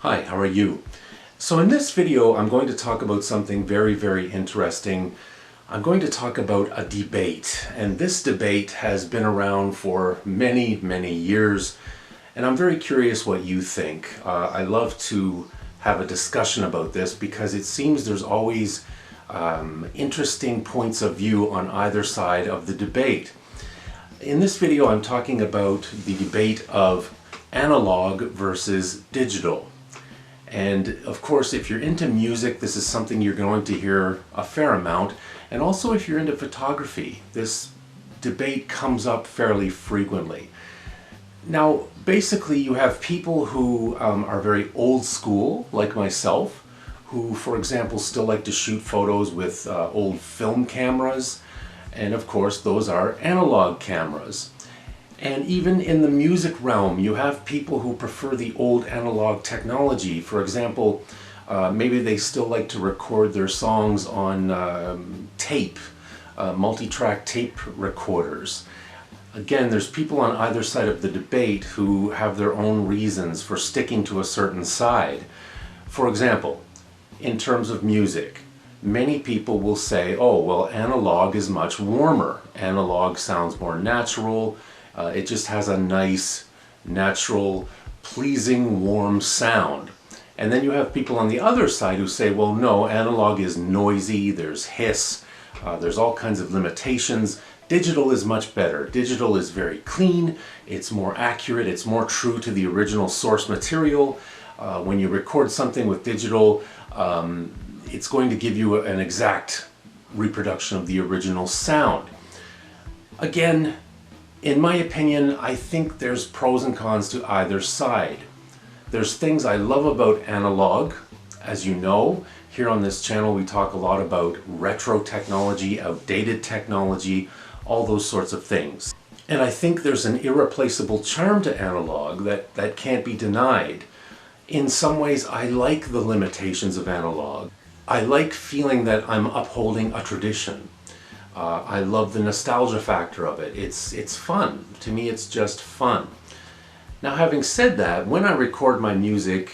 Hi, how are you? So in this video, I'm going to talk about something very interesting. I'm going to talk about a debate, and this debate has been around for many years, and I'm very curious what you think. I love to have a discussion about this because it seems there's always interesting points of view on either side of the debate. In this video, I'm talking about the debate of analog versus digital. And of course, if you're into music, this is something you're going to hear a fair amount. And also if you're into photography, this debate comes up fairly frequently. Now, basically you have people who are very old school, like myself, who, for example, still like to shoot photos with old film cameras. And of course, those are analog cameras. And even in the music realm, you have people who prefer the old analog technology. For example, maybe they still like to record their songs on tape, multi-track tape recorders. Again, there's people on either side of the debate who have their own reasons for sticking to a certain side. For example, in terms of music, many people will say, oh, well, analog is much warmer. Analog sounds more natural. It just has a nice, natural, pleasing, warm sound. And then you have people on the other side who say, well, no, analog is noisy, there's hiss, there's all kinds of limitations. Digital is much better. Digital is very clean, it's more accurate, it's more true to the original source material. When you record something with digital, it's going to give you an exact reproduction of the original sound. Again, in my opinion, I think there's pros and cons to either side. There's things I love about analog. As you know, here on this channel we talk a lot about retro technology, outdated technology, all those sorts of things. And I think there's an irreplaceable charm to analog that can't be denied. In some ways, I like the limitations of analog. I like feeling that I'm upholding a tradition. I love the nostalgia factor of it. It's fun. To me, it's just fun. Now, having said that, when I record my music,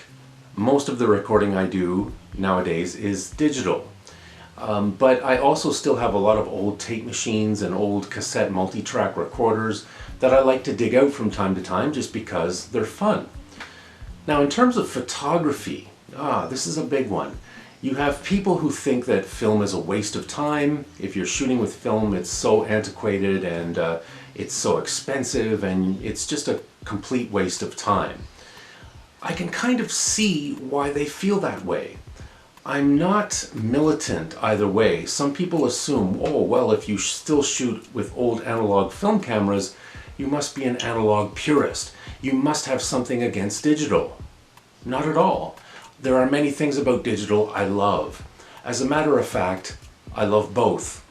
most of the recording I do nowadays is digital. But I also still have a lot of old tape machines and old cassette multi-track recorders that I like to dig out from time to time just because they're fun. Now, in terms of photography, this is a big one. You have people who think that film is a waste of time. If you're shooting with film, it's so antiquated and it's so expensive and it's just a complete waste of time. I can kind of see why they feel that way. I'm not militant either way. Some people assume, oh, well, if you still shoot with old analog film cameras, you must be an analog purist. You must have something against digital. Not at all. There are many things about digital I love. As a matter of fact, I love both.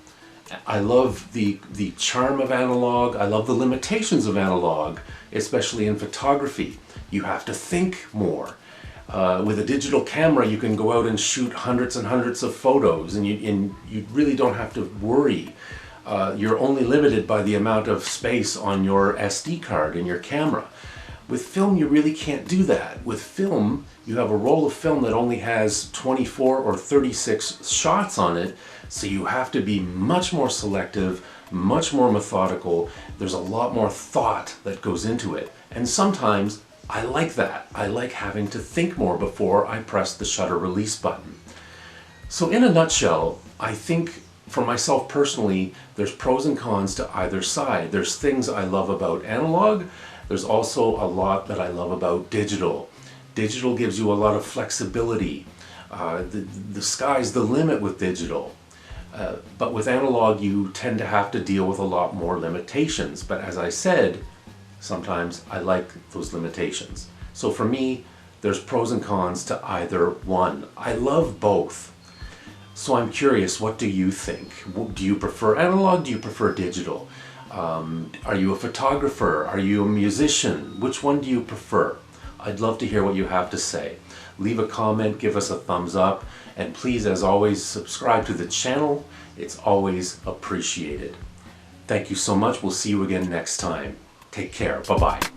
I love the charm of analog. I love the limitations of analog, especially in photography. You have to think more. With a digital camera, you can go out and shoot hundreds and hundreds of photos, and you really don't have to worry. You're only limited by the amount of space on your SD card in your camera. With film, you really can't do that. With film, you have a roll of film that only has 24 or 36 shots on it, so you have to be much more selective, much more methodical. There's a lot more thought that goes into it. And sometimes I like that. I like having to think more before I press the shutter release button. So in a nutshell, I think for myself personally, there's pros and cons to either side. There's things I love about analog. There's also a lot that I love about digital. Digital gives you a lot of flexibility. The sky's the limit with digital. But with analog, you tend to have to deal with a lot more limitations. But as I said, sometimes I like those limitations. So for me, there's pros and cons to either one. I love both. So I'm curious, what do you think? Do you prefer analog? Do you prefer digital? Are you a photographer? Are you a musician? Which one do you prefer? I'd love to hear what you have to say. Leave a comment, give us a thumbs up, and please, as always, subscribe to the channel. It's always appreciated. Thank you so much. We'll see you again next time. Take care. Bye-bye.